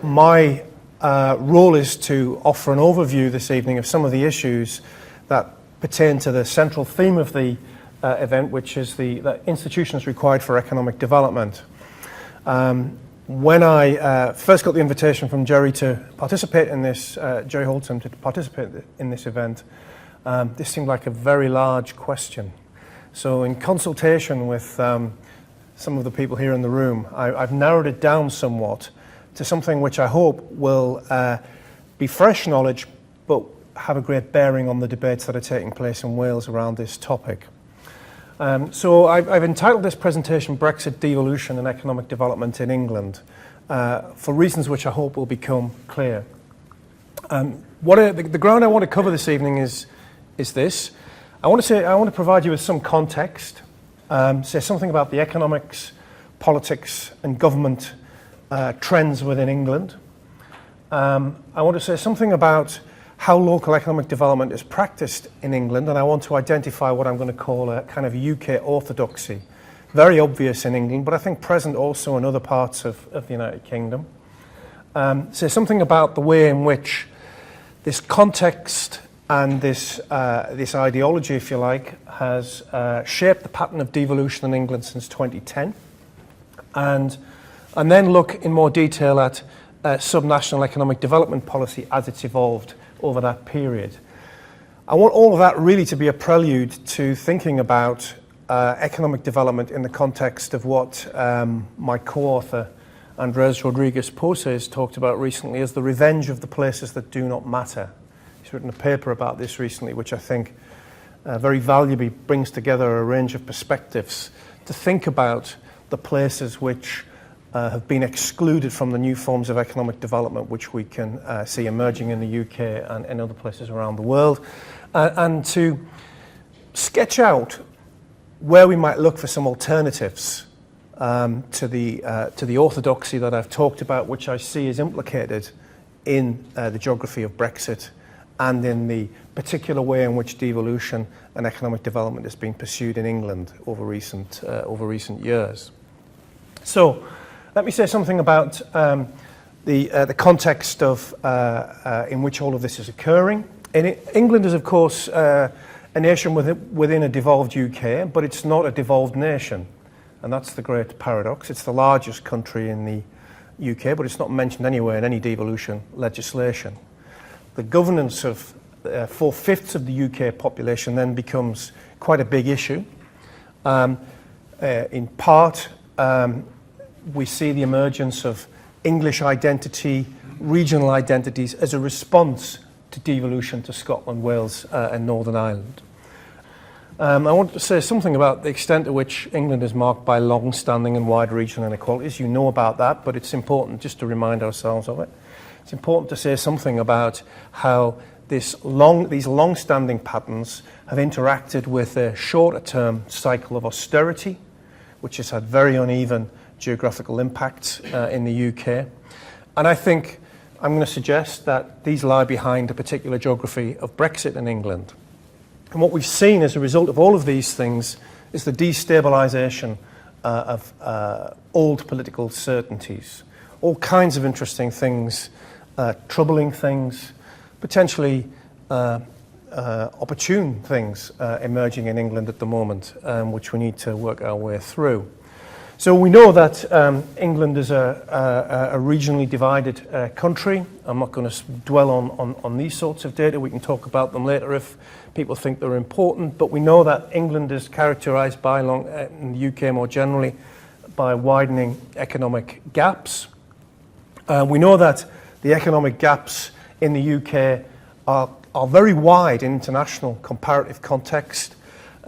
my role is to offer an overview this evening of some of the issues that pertain to the central theme of the event, which is the institutions required for economic development. When I first got the invitation from Jerry to participate in this, Jerry Holton to participate in this event, this seemed like a very large question. So in consultation with some of the people here in the room, I've narrowed it down somewhat to something which I hope will be fresh knowledge, but have a great bearing on the debates that are taking place in Wales around this topic. So I've entitled this presentation Brexit, Devolution and Economic Development in England, for reasons which I hope will become clear. The ground I want to cover this evening is this. I want to provide you with some context, say something about the economics, politics and government trends within England. I want to say something about how local economic development is practiced in England, and I want to identify what I'm going to call a kind of UK orthodoxy. Very obvious in England, but I think present also in other parts of the United Kingdom. Say something about the way in which this context and this ideology, if you like, has shaped the pattern of devolution in England since 2010, and then look in more detail at subnational economic development policy as it's evolved over that period. I want all of that really to be a prelude to thinking about economic development in the context of what my co-author Andres Rodriguez Poses talked about recently as the revenge of the places that do not matter. He's written a paper about this recently, which I think very valuably brings together a range of perspectives to think about the places which have been excluded from the new forms of economic development which we can see emerging in the UK and in other places around the world, and to sketch out where we might look for some alternatives to the orthodoxy that I've talked about, which I see is implicated in the geography of Brexit and in the particular way in which devolution and economic development has been pursued in England over recent years. So let me say something about the context of in which all of this is occurring. England is, of course, a nation within a devolved UK, but it's not a devolved nation. And that's the great paradox. It's the largest country in the UK, but it's not mentioned anywhere in any devolution legislation. The governance of 4/5 of the UK population then becomes quite a big issue. In part, we see the emergence of English identity, regional identities as a response to devolution to Scotland, Wales and Northern Ireland. I want to say something about the extent to which England is marked by long-standing and wide regional inequalities. You know about that, but it's important just to remind ourselves of it. It's important to say something about how these long-standing patterns have interacted with a shorter-term cycle of austerity, which has had very uneven geographical impacts in the UK. And I think I'm going to suggest that these lie behind a particular geography of Brexit in England. And what we've seen as a result of all of these things is the destabilisation of old political certainties. All kinds of interesting things, troubling things, potentially opportune things emerging in England at the moment, which we need to work our way through. So we know that England is a regionally divided country. I'm not going to dwell on these sorts of data. We can talk about them later if people think they're important. But we know that England is characterised by, in the UK more generally, by widening economic gaps. We know that the economic gaps in the UK are very wide in international comparative context.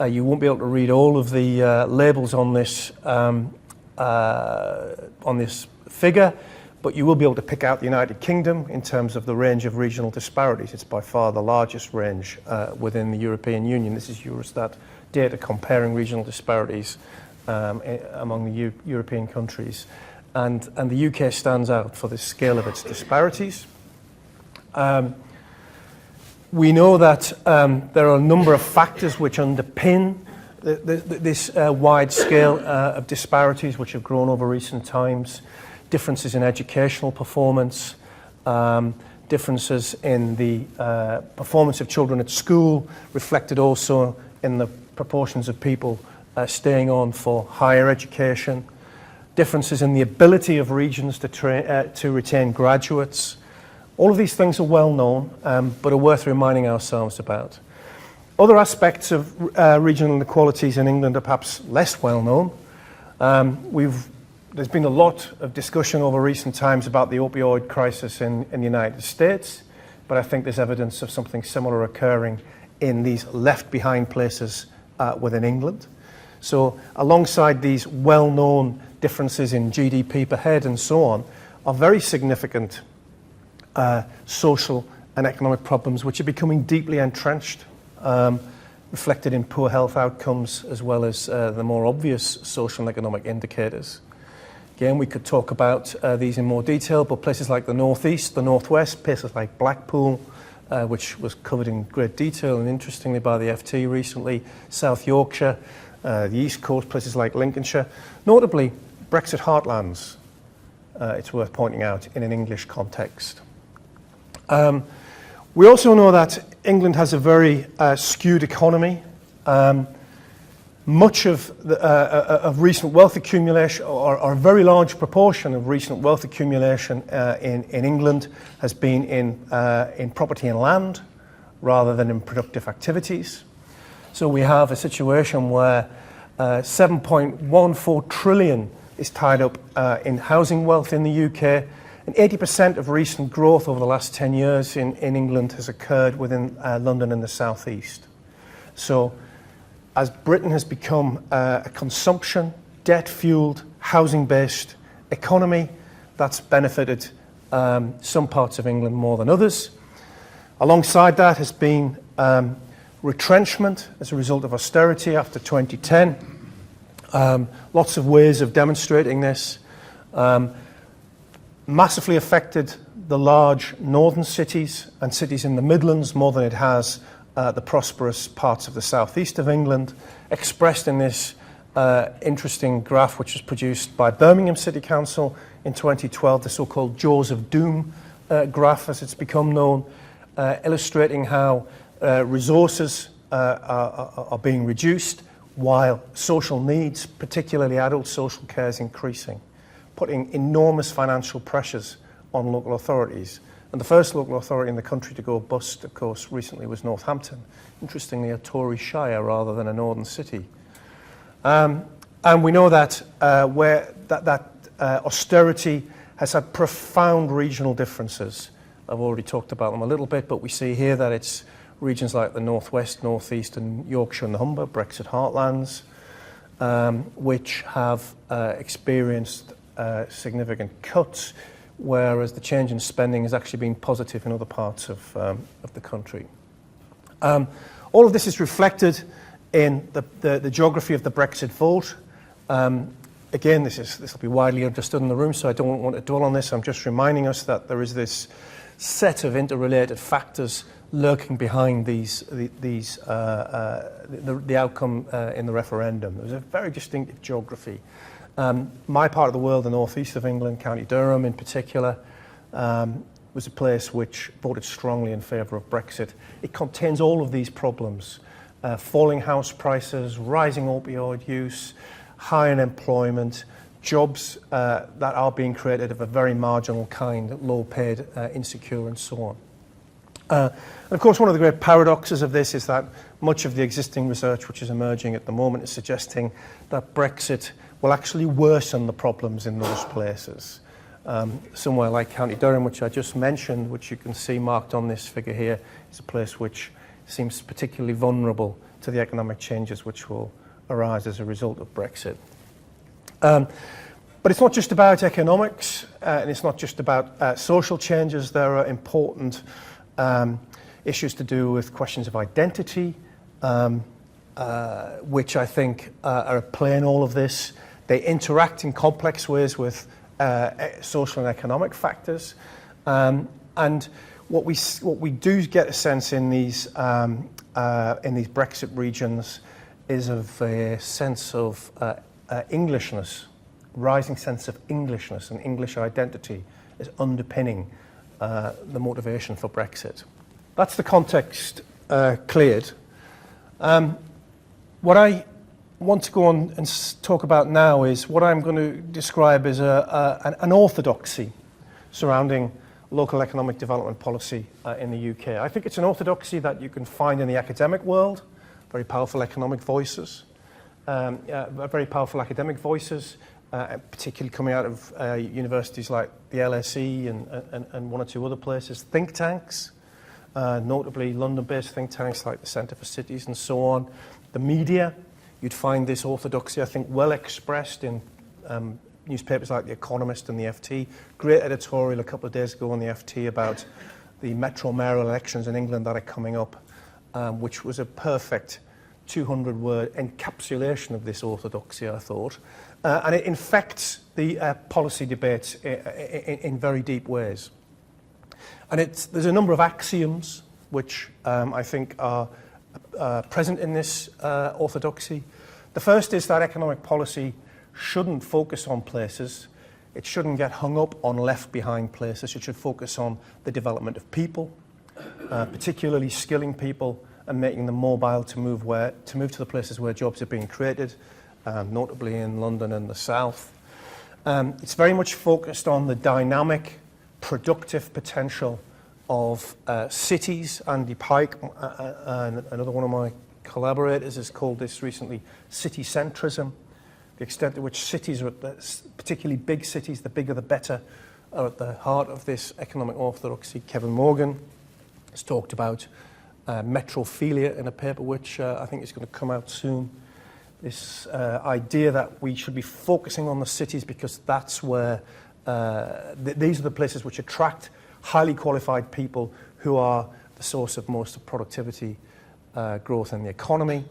You won't be able to read all of the labels on this figure, but you will be able to pick out the United Kingdom in terms of the range of regional disparities. It's by far the largest range within the European Union. This is Eurostat data comparing regional disparities among the European countries. And the UK stands out for the scale of its disparities. We know that there are a number of factors which underpin this wide scale of disparities which have grown over recent times. differences in educational performance, differences in the performance of children at school, reflected also in the proportions of people staying on for higher education, differences in the ability of regions to retain graduates. All of these things are well known, but are worth reminding ourselves about. Other aspects of regional inequalities in England are perhaps less well known. There's been a lot of discussion over recent times about the opioid crisis in the United States, but I think there's evidence of something similar occurring in these left-behind places within England. So alongside these well-known differences in GDP per head and so on, are very significant social and economic problems which are becoming deeply entrenched, reflected in poor health outcomes as well as the more obvious social and economic indicators. Again, we could talk about these in more detail, but places like the northeast, the northwest, places like Blackpool, which was covered in great detail and interestingly by the FT recently, South Yorkshire, the east coast, places like Lincolnshire, notably Brexit heartlands, it's worth pointing out in an English context. We also know that England has a very skewed economy. Much of recent wealth accumulation, or a very large proportion of recent wealth accumulation in England has been in property and land rather than in productive activities. So we have a situation where 7.14 trillion is tied up in housing wealth in the UK, and 80% of recent growth over the last 10 years in England has occurred within London and the southeast. So as Britain has become a consumption, debt-fueled, housing-based economy, that's benefited some parts of England more than others. Alongside that has been retrenchment as a result of austerity after 2010. Lots of ways of demonstrating this. Massively affected the large northern cities and cities in the Midlands more than it has the prosperous parts of the southeast of England, expressed in this interesting graph which was produced by Birmingham City Council in 2012, the so-called Jaws of Doom graph as it's become known, illustrating how resources are being reduced while social needs, particularly adult social care, is increasing, putting enormous financial pressures on local authorities. And the first local authority in the country to go bust, of course, recently was Northampton. Interestingly, a Tory shire rather than a northern city. And we know that where austerity has had profound regional differences. I've already talked about them a little bit, but we see here that it's regions like the northwest, northeast, and Yorkshire and the Humber, Brexit heartlands, which have experienced significant cuts, whereas the change in spending has actually been positive in other parts of the country. All of this is reflected in the geography of the Brexit vote. Again, this will be widely understood in the room, so I don't want to dwell on this. I'm just reminding us that there is this set of interrelated factors lurking behind the outcome in the referendum. There's a very distinctive geography. My part of the world, the northeast of England, County Durham in particular, was a place which voted strongly in favour of Brexit. It contains all of these problems: falling house prices, rising opioid use, high unemployment, jobs that are being created of a very marginal kind, low paid, insecure, and so on. And of course, one of the great paradoxes of this is that much of the existing research which is emerging at the moment is suggesting that Brexit will actually worsen the problems in those places. Somewhere like County Durham, which I just mentioned, which you can see marked on this figure here, is a place which seems particularly vulnerable to the economic changes which will arise as a result of Brexit. But it's not just about economics, and it's not just about social changes. There are important issues to do with questions of identity, which I think are at play in all of this. They interact in complex ways with social and economic factors, and what we do get a sense in these Brexit regions is of a sense of Englishness rising sense of Englishness and English identity is underpinning the motivation for Brexit. That's the context cleared. What I want to go on and talk about now is what I'm going to describe as an orthodoxy surrounding local economic development policy in the UK. I think it's an orthodoxy that you can find in the academic world, very powerful economic voices, very powerful academic voices, particularly coming out of universities like the LSE and one or two other places, think tanks, notably London-based think tanks like the Centre for Cities and so on. The media, you'd find this orthodoxy, I think, well expressed in newspapers like The Economist and the FT. Great editorial a couple of days ago on the FT about the Metro mayoral elections in England that are coming up, which was a perfect 200-word encapsulation of this orthodoxy, I thought. And it infects the policy debates in very deep ways. And there's a number of axioms which I think are present in this orthodoxy. The first is that economic policy shouldn't focus on places. It shouldn't get hung up on left-behind places. It should focus on the development of people, particularly skilling people and making them mobile to move to the places where jobs are being created, notably in London and the South. It's very much focused on the dynamic, productive potential of cities. Andy Pike, another one of my collaborators, has called this recently city centrism. The extent to which cities, particularly big cities, the bigger the better, are at the heart of this economic orthodoxy. Kevin Morgan has talked about metrophilia in a paper which I think is going to come out soon. This idea that we should be focusing on the cities because that's where these are the places which attract highly qualified people who are the source of most of productivity growth in the economy.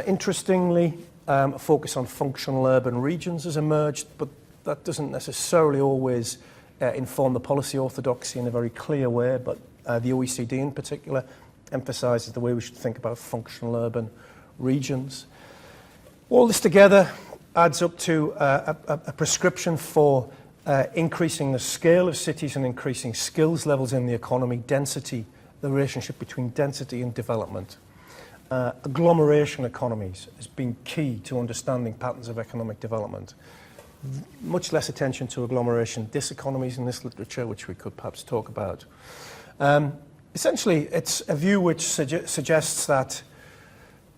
Interestingly, a focus on functional urban regions has emerged, but that doesn't necessarily always inform the policy orthodoxy in a very clear way, but the OECD in particular emphasises the way we should think about functional urban regions. All this together adds up to a prescription for increasing the scale of cities and increasing skills levels in the economy, density, the relationship between density and development. Agglomeration economies has been key to understanding patterns of economic development. Much less attention to agglomeration diseconomies in this literature, which we could perhaps talk about. Essentially, it's a view which suggests that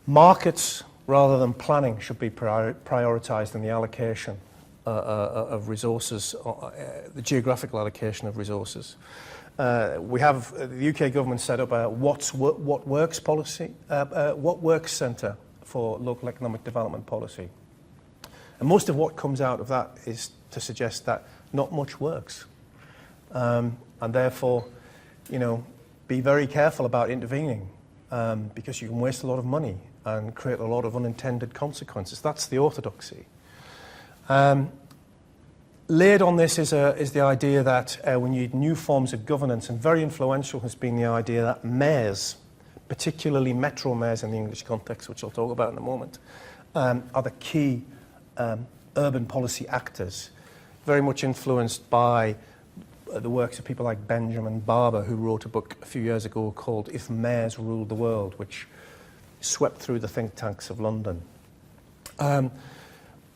markets rather than planning should be prioritised in the allocation of resources, the geographical allocation of resources. We have the UK government set up a What Works policy, What Works Centre for local economic development policy. And most of what comes out of that is to suggest that not much works. And therefore, be very careful about intervening because you can waste a lot of money and create a lot of unintended consequences. That's the orthodoxy. Laid on this is the idea that we need new forms of governance, and very influential has been the idea that mayors, particularly metro mayors in the English context, which I'll talk about in a moment, are the key urban policy actors, very much influenced by the works of people like Benjamin Barber, who wrote a book a few years ago called If Mayors Ruled the World, which swept through the think tanks of London.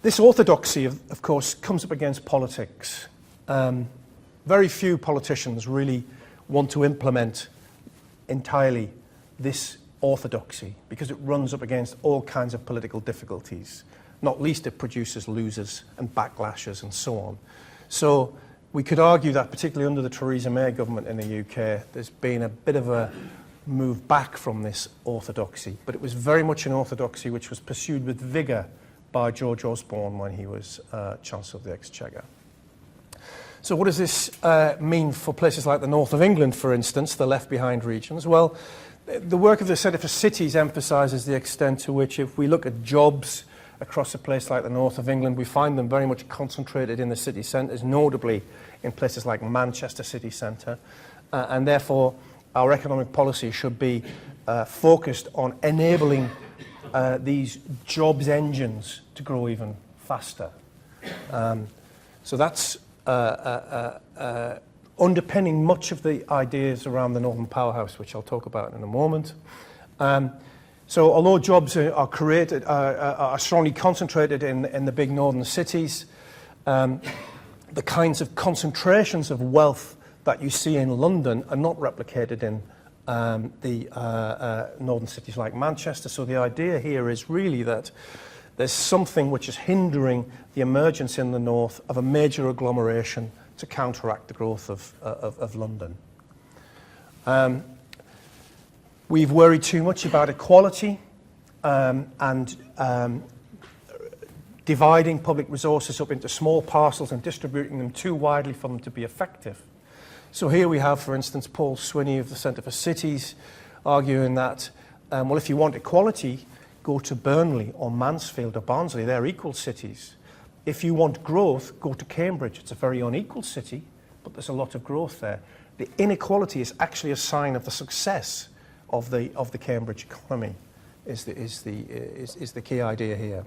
This orthodoxy, of course, comes up against politics. Very few politicians really want to implement entirely this orthodoxy because it runs up against all kinds of political difficulties. Not least it produces losers and backlashes and so on. So we could argue that particularly under the Theresa May government in the UK, there's been a bit of a move back from this orthodoxy, but it was very much an orthodoxy which was pursued with vigour by George Osborne when he was Chancellor of the Exchequer. So what does this mean for places like the north of England, for instance, the left-behind regions? Well, the work of the Centre for Cities emphasises the extent to which, if we look at jobs across a place like the north of England, we find them very much concentrated in the city centres, notably in places like Manchester city centre, and therefore our economic policy should be focused on enabling these jobs engines to grow even faster. So that's underpinning much of the ideas around the Northern Powerhouse, which I'll talk about in a moment. So although jobs are created, are strongly concentrated in the big northern cities, the kinds of concentrations of wealth that you see in London are not replicated in the northern cities like Manchester. So the idea here is really that there's something which is hindering the emergence in the north of a major agglomeration to counteract the growth of London. We've worried too much about equality and dividing public resources up into small parcels and distributing them too widely for them to be effective. So here we have, for instance, Paul Swinney of the Centre for Cities arguing that, well, if you want equality, go to Burnley or Mansfield or Barnsley. They're equal cities. If you want growth, go to Cambridge. It's a very unequal city, but there's a lot of growth there. The inequality is actually a sign of the success of the Cambridge economy, is the key idea here.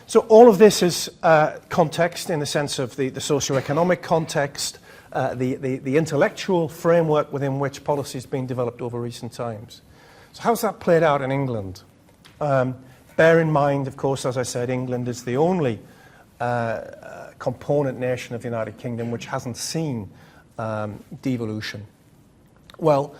So all of this is context in the sense of the socio-economic context, the intellectual framework within which policy has been developed over recent times. So how's that played out in England? Bear in mind, of course, as I said, England is the only component nation of the United Kingdom which hasn't seen devolution. Well,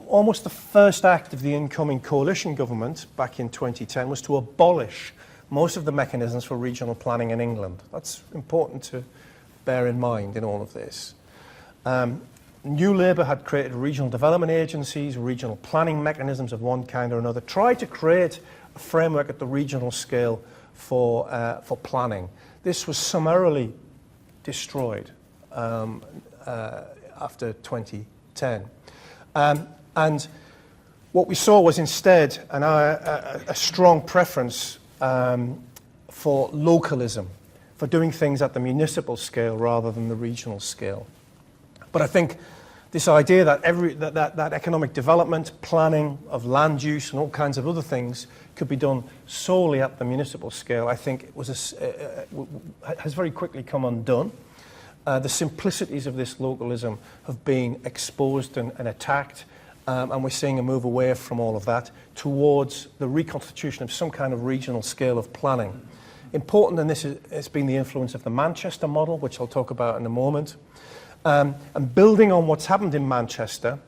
almost the first act of the incoming coalition government back in 2010 was to abolish most of the mechanisms for regional planning in England. That's important to bear in mind in all of this. New Labour had created regional development agencies, regional planning mechanisms of one kind or another, tried to create a framework at the regional scale for planning. This was summarily destroyed after 2010. And what we saw was instead a strong preference for localism, for doing things at the municipal scale rather than the regional scale. But I think this idea that that economic development, planning of land use and all kinds of other things could be done solely at the municipal scale, I think has very quickly come undone. The simplicities of this localism have been exposed and attacked, and we're seeing a move away from all of that towards the reconstitution of some kind of regional scale of planning. Important in this has been the influence of the Manchester model, which I'll talk about in a moment. And building on what's happened in Manchester,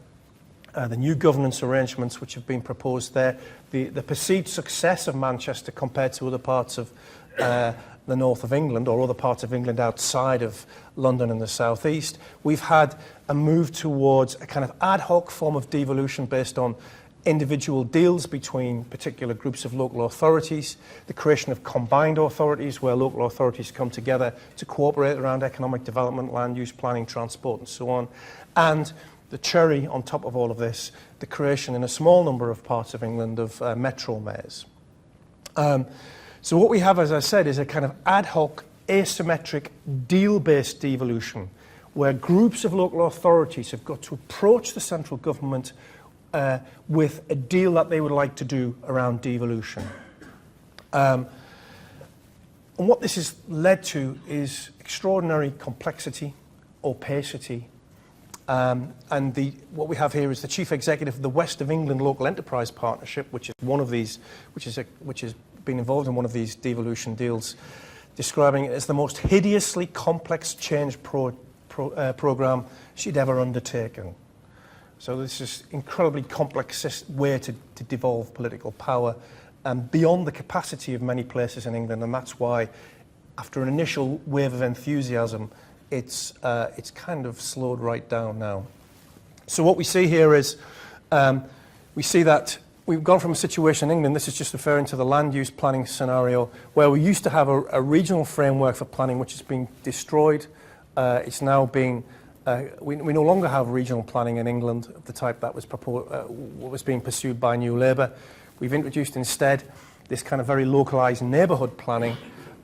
the new governance arrangements which have been proposed there, the perceived success of Manchester compared to other parts of the north of England or other parts of England outside of London and the southeast, we've had a move towards a kind of ad hoc form of devolution based on individual deals between particular groups of local authorities, the creation of combined authorities where local authorities come together to cooperate around economic development, land use, planning, transport and so on, and the cherry on top of all of this, the creation in a small number of parts of England of metro mayors. So what we have, as I said, is a kind of ad hoc, asymmetric, deal-based devolution where groups of local authorities have got to approach the central government with a deal that they would like to do around devolution. And what this has led to is extraordinary complexity, opacity, and what we have here is the chief executive of the West of England Local Enterprise Partnership, which is one of these, which has been involved in one of these devolution deals, describing it as the most hideously complex change program she'd ever undertaken. So this is an incredibly complex way to devolve political power and beyond the capacity of many places in England, and that's why, after an initial wave of enthusiasm, it's kind of slowed right down now. So what we see here is we see that we've gone from a situation in England, this is just referring to the land use planning scenario, where we used to have a regional framework for planning which has been destroyed. It's now being, we no longer have regional planning in England of the type that was what was being pursued by New Labour. We've introduced instead this kind of very localised neighbourhood planning,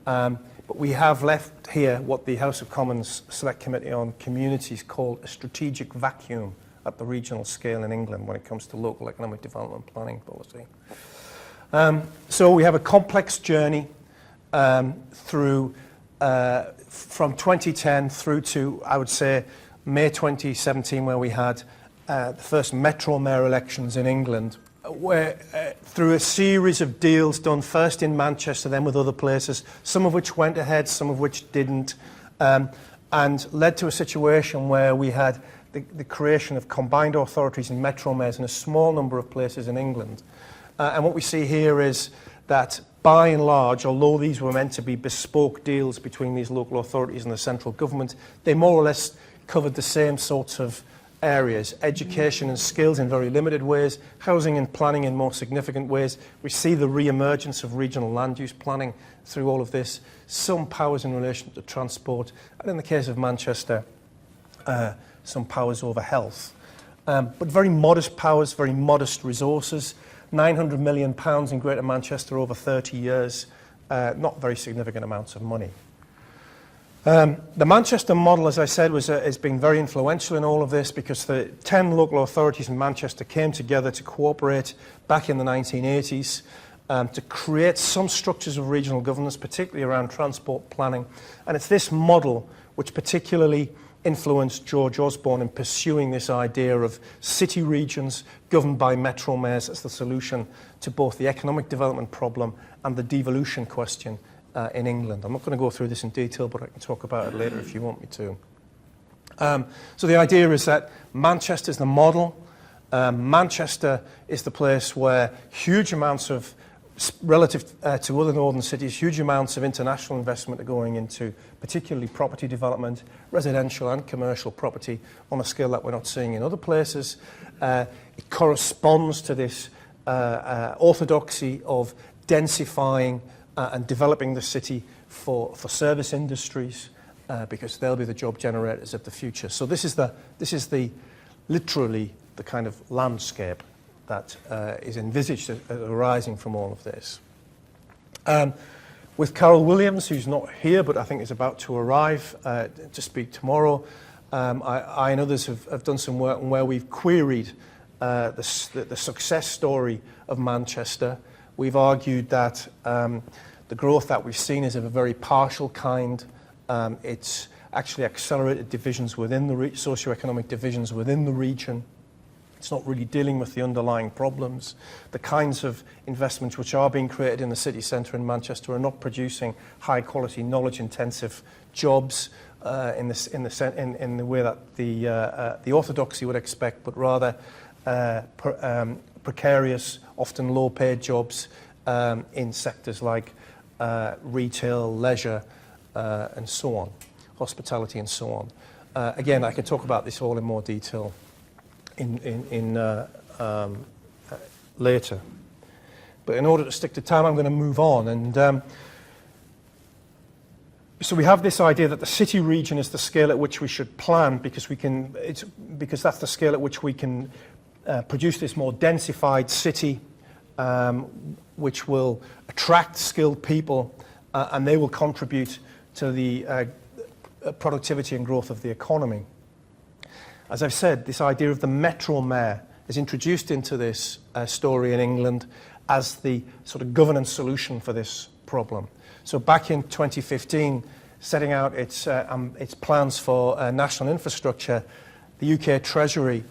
but we have left here what the House of Commons Select Committee on Communities called a strategic vacuum at the regional scale in England when it comes to local economic development planning policy. So we have a complex journey through from 2010 through to, I would say, May 2017, where we had the first Metro Mayor elections in England, where through a series of deals done first in Manchester, then with other places, some of which went ahead, some of which didn't, and led to a situation where we had the creation of combined authorities and Metro Mayors in a small number of places in England. And what we see here is that, by and large, although these were meant to be bespoke deals between these local authorities and the central government, they more or less covered the same sorts of areas: education and skills in very limited ways, housing and planning in more significant ways. We see the re-emergence of regional land use planning through all of this, some powers in relation to transport, and in the case of Manchester, some powers over health. But very modest powers, very modest resources. £900 million in Greater Manchester over 30 years, not very significant amounts of money. The Manchester model, as I said, has been very influential in all of this, because the 10 local authorities in Manchester came together to cooperate back in the 1980s to create some structures of regional governance, particularly around transport planning. And it's this model which particularly influenced George Osborne in pursuing this idea of city regions governed by Metro Mayors as the solution to both the economic development problem and the devolution question in England. I'm not going to go through this in detail, but I can talk about it later if you want me to. So the idea is that Manchester is the model. Manchester is the place where huge amounts of, relative to other northern cities, huge amounts of international investment are going into particularly property development, residential and commercial property, on a scale that we're not seeing in other places. It corresponds to this orthodoxy of densifying and developing the city for service industries, because they'll be the job generators of the future. So this is literally the kind of landscape that is envisaged as arising from all of this. With Carol Williams, who's not here but I think is about to arrive to speak tomorrow, I and others have done some work where we've queried the success story of Manchester. We've argued that the growth that we've seen is of a very partial kind. It's actually accelerated divisions within the socioeconomic divisions within the region. It's not really dealing with the underlying problems. The kinds of investments which are being created in the city centre in Manchester are not producing high-quality, knowledge-intensive jobs in the way that the orthodoxy would expect, but rather precarious, often low-paid jobs in sectors like retail, leisure, and so on, hospitality, and so on. Again, I could talk about this all in more detail later. But in order to stick to time, I'm going to move on. And so we have this idea that the city region is the scale at which we should plan, because that's the scale at which we can produce this more densified city, which will attract skilled people, and they will contribute to the productivity and growth of the economy. As I've said, this idea of the Metro Mayor is introduced into this story in England as the sort of governance solution for this problem. So back in 2015, setting out its plans for national infrastructure, the UK Treasury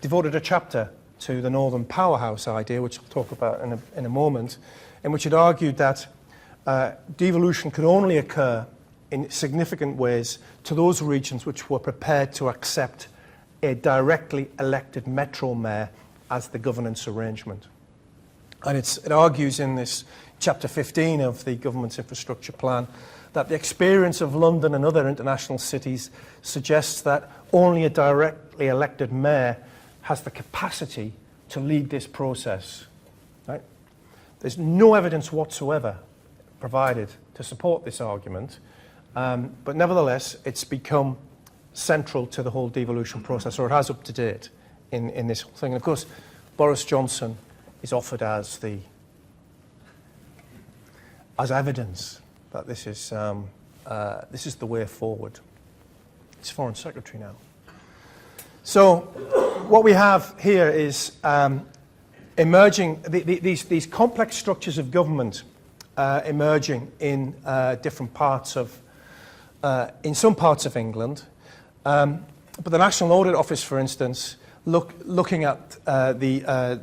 devoted a chapter to the Northern Powerhouse idea, which I'll talk about in a moment, in which it argued that devolution could only occur in significant ways to those regions which were prepared to accept a directly elected Metro Mayor as the governance arrangement. And it argues in this chapter 15 of the government's infrastructure plan that the experience of London and other international cities suggests that only a directly elected mayor has the capacity to lead this process. Right? There's no evidence whatsoever provided to support this argument. But nevertheless, it's become central to the whole devolution process, or it has up to date in this whole thing. And of course, Boris Johnson is offered as evidence that this is the way forward. He's Foreign Secretary now. So what we have here is emerging, these complex structures of government emerging in different parts of, in some parts of England. But the National Audit Office, for instance, looking at the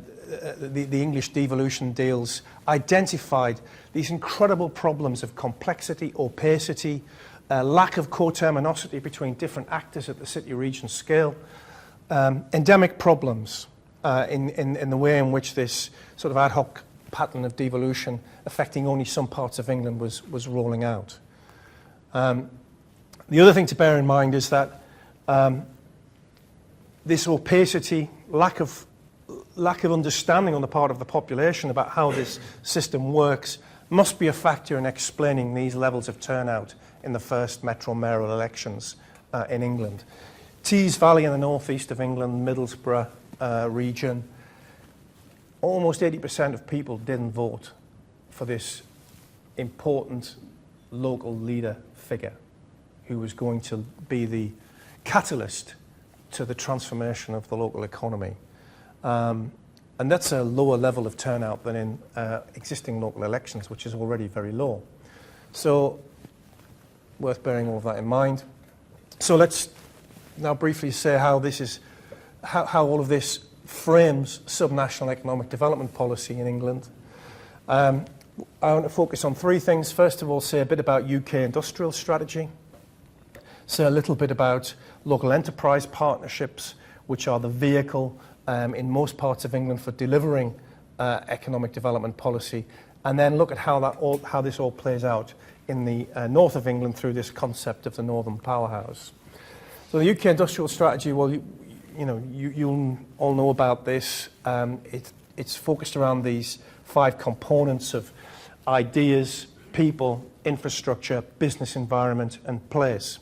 English devolution deals, identified these incredible problems of complexity, opacity, lack of coterminosity between different actors at the city-region scale, endemic problems in the way in which this sort of ad hoc pattern of devolution affecting only some parts of England was rolling out. The other thing to bear in mind is that this opacity, lack of understanding on the part of the population about how this system works must be a factor in explaining these levels of turnout in the first Metro mayoral elections in England. Tees Valley in the northeast of England, Middlesbrough region, almost 80% of people didn't vote for this important local leader figure who was going to be the catalyst to the transformation of the local economy. And that's a lower level of turnout than in existing local elections, which is already very low. So, worth bearing all of that in mind. So let's now briefly say how this is, how all of this frames subnational economic development policy in England. I want to focus on three things. First of all, say a bit about UK industrial strategy. Say a little bit about local enterprise partnerships, which are the vehicle in most parts of England for delivering economic development policy, and then look at how this all plays out in the north of England through this concept of the Northern Powerhouse. So the UK industrial strategy, well, you'll all know about this. It's focused around these 5 components of ideas, people, infrastructure, business environment, and place.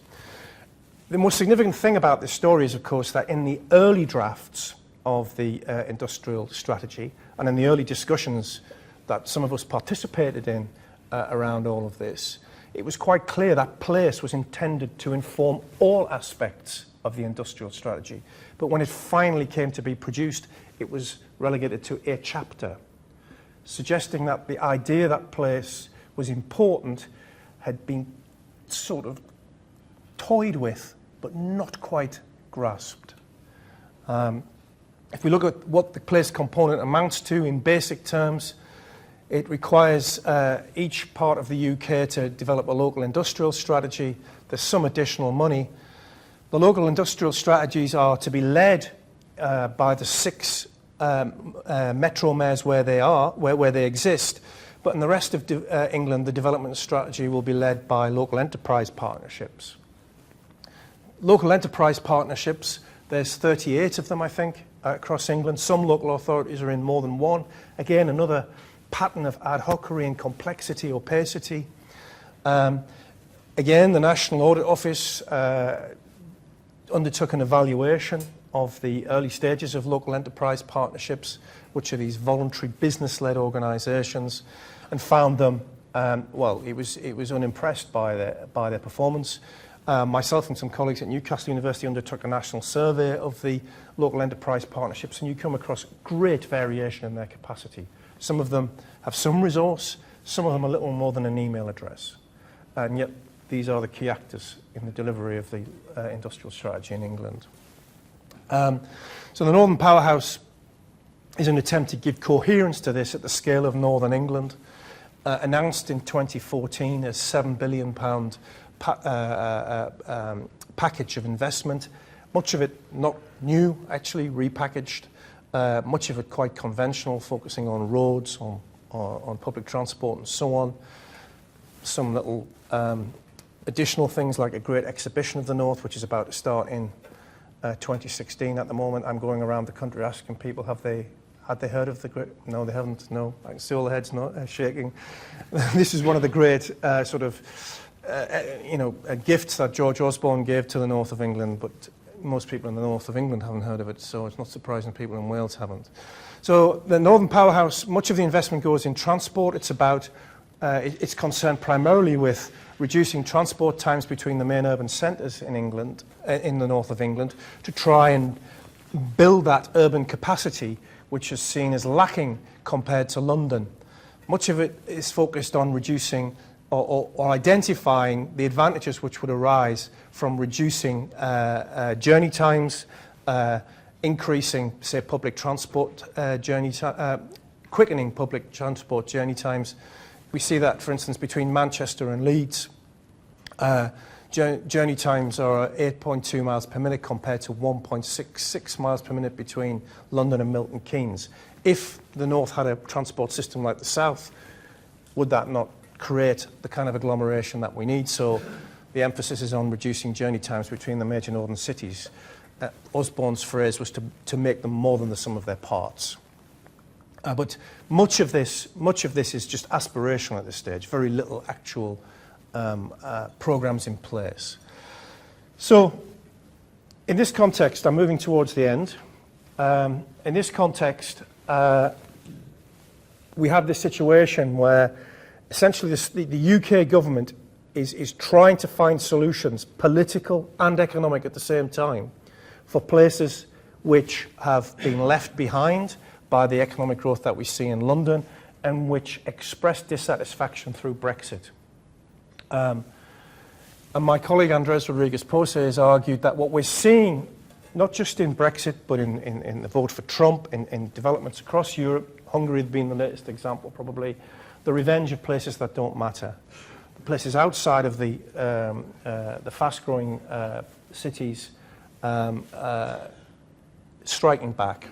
The most significant thing about this story is, of course, that in the early drafts of the industrial strategy and in the early discussions that some of us participated in around all of this, it was quite clear that place was intended to inform all aspects of the industrial strategy. But when it finally came to be produced, it was relegated to a chapter, suggesting that the idea that place was important had been sort of toyed with, but not quite grasped. If we look at what the place component amounts to in basic terms, it requires each part of the UK to develop a local industrial strategy. There's some additional money. The local industrial strategies are to be led by the 6 metro mayors where they exist, but in the rest of England, the development strategy will be led by local enterprise partnerships. Local enterprise partnerships, there's 38 of them, I think, across England. Some local authorities are in more than one. Again, another pattern of ad hocery and complexity, opacity. Again, the National Audit Office undertook an evaluation of the early stages of local enterprise partnerships, which are these voluntary business-led organisations, and found them, it was unimpressed by their performance. Myself and some colleagues at Newcastle University undertook a national survey of the local enterprise partnerships, and you come across great variation in their capacity. Some of them have some resource, some of them a little more than an email address. And yet these are the key actors in the delivery of the industrial strategy in England. So the Northern Powerhouse is an attempt to give coherence to this at the scale of Northern England. Announced in 2014 as £7 billion package of investment, much of it not new, actually repackaged, much of it quite conventional, focusing on roads, on public transport and so on. Some little additional things like a great exhibition of the North, which is about to start in 2016 at the moment. I'm going around the country asking people, had they heard of the great? No, they haven't. No, I can see all the heads shaking. This is one of the great gifts that George Osborne gave to the north of England, but most people in the north of England haven't heard of it, so it's not surprising people in Wales haven't. So the Northern Powerhouse, much of the investment goes in transport. It's concerned primarily with reducing transport times between the main urban centres in England, in the north of England, to try and build that urban capacity which is seen as lacking compared to London. Much of it is focused on reducing or identifying the advantages which would arise from reducing journey times, increasing, say, public transport quickening public transport journey times. We see that, for instance, between Manchester and Leeds. Journey times are 8.2 miles per minute compared to 1.66 miles per minute between London and Milton Keynes. If the North had a transport system like the South, would that not create the kind of agglomeration that we need? So the emphasis is on reducing journey times between the major northern cities. Osborne's phrase was to make them more than the sum of their parts. But much of this is just aspirational at this stage, very little actual programs in place. So in this context, I'm moving towards the end. In this context, we have this situation where essentially the UK government is trying to find solutions, political and economic at the same time, for places which have been left behind by the economic growth that we see in London and which express dissatisfaction through Brexit. And my colleague Andres Rodriguez-Pose has argued that what we're seeing, not just in Brexit, but in the vote for Trump, in developments across Europe, Hungary being the latest example probably, the revenge of places that don't matter. The places outside of the fast-growing cities striking back.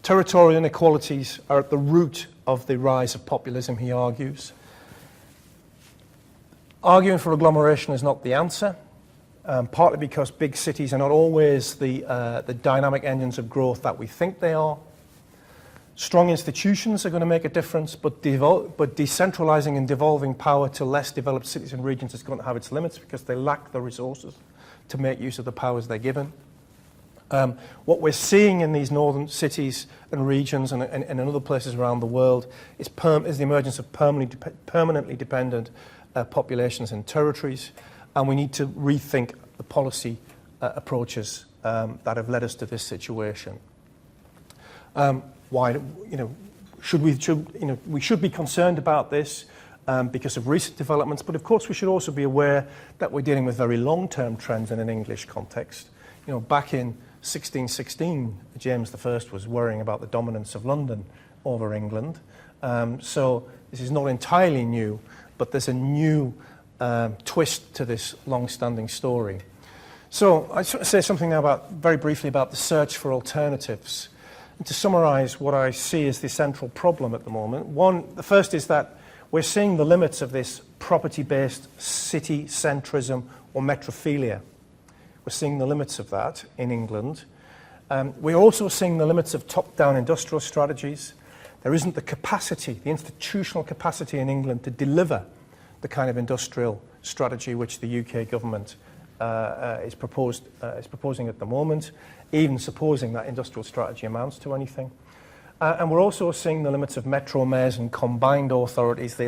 Territorial inequalities are at the root of the rise of populism, he argues. Arguing for agglomeration is not the answer, partly because big cities are not always the dynamic engines of growth that we think they are. Strong institutions are going to make a difference, but decentralizing and devolving power to less developed cities and regions is going to have its limits because they lack the resources to make use of the powers they're given. What we're seeing in these northern cities and regions and in other places around the world is the emergence of permanently dependent populations and territories, and we need to rethink the policy approaches that have led us to this situation. Why, we should be concerned about this because of recent developments, but of course we should also be aware that we're dealing with very long-term trends in an English context. Back in 1616, James I was worrying about the dominance of London over England. So this is not entirely new, but there's a new twist to this long-standing story. So I just want to say something now very briefly about the search for alternatives. And to summarize what I see as the central problem at the moment, the first is that we're seeing the limits of this property-based city centrism or metrophilia. We're seeing the limits of that in England. We're also seeing the limits of top-down industrial strategies. There isn't the capacity, the institutional capacity in England to deliver the kind of industrial strategy which the UK government is proposing at the moment, even supposing that industrial strategy amounts to anything. And we're also seeing the limits of metro mayors and combined authorities. They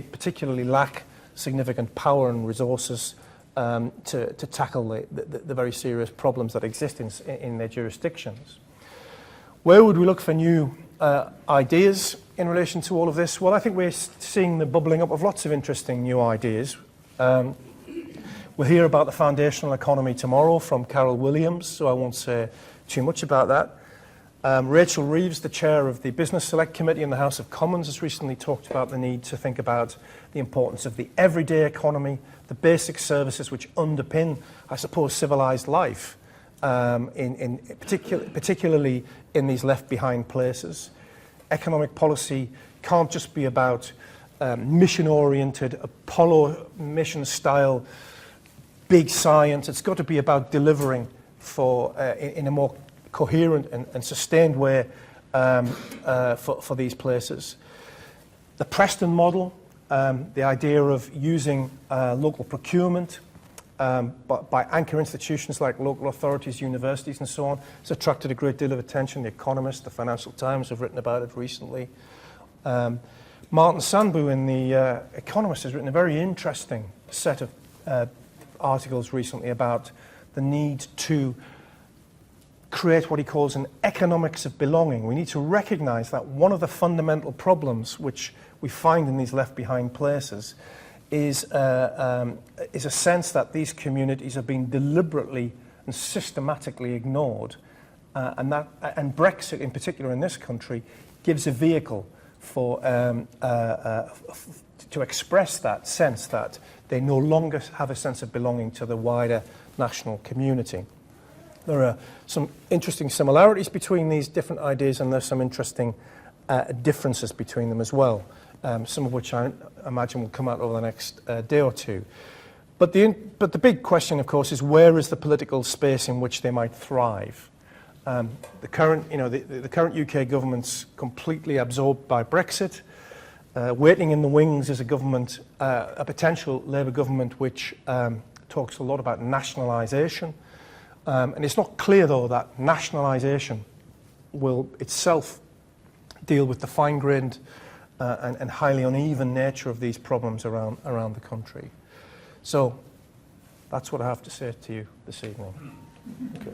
particularly lack significant power and resources to tackle the very serious problems that exist in their jurisdictions. Where would we look for new ideas in relation to all of this? Well, I think we're seeing the bubbling up of lots of interesting new ideas. We'll hear about the foundational economy tomorrow from Carol Williams, so I won't say too much about that. Rachel Reeves, the chair of the Business Select Committee in the House of Commons, has recently talked about the need to think about the importance of the everyday economy, the basic services which underpin, I suppose, civilized life, particularly in these left-behind places. Economic policy can't just be about mission-oriented, Apollo mission-style big science. It's got to be about delivering in a more coherent and sustained way for these places. The Preston model, the idea of using local procurement by anchor institutions like local authorities, universities and so on, has attracted a great deal of attention. The Economist, the Financial Times have written about it recently. Martin Sandbu in the Economist has written a very interesting set of articles recently about the need to create what he calls an economics of belonging. We need to recognise that one of the fundamental problems which we find in these left-behind places is a sense that these communities are being deliberately and systematically ignored, and Brexit, in particular in this country, gives a vehicle for to express that sense that they no longer have a sense of belonging to the wider national community. There are some interesting similarities between these different ideas, and there's some interesting differences between them as well, some of which I imagine will come out over the next day or two. But the big question, of course, is where is the political space in which they might thrive? The current UK government's completely absorbed by Brexit. Waiting in the wings is a government, a potential Labour government, which talks a lot about nationalisation. And it's not clear, though, that nationalisation will itself deal with the fine-grained and highly uneven nature of these problems around the country. So that's what I have to say to you this evening. Okay.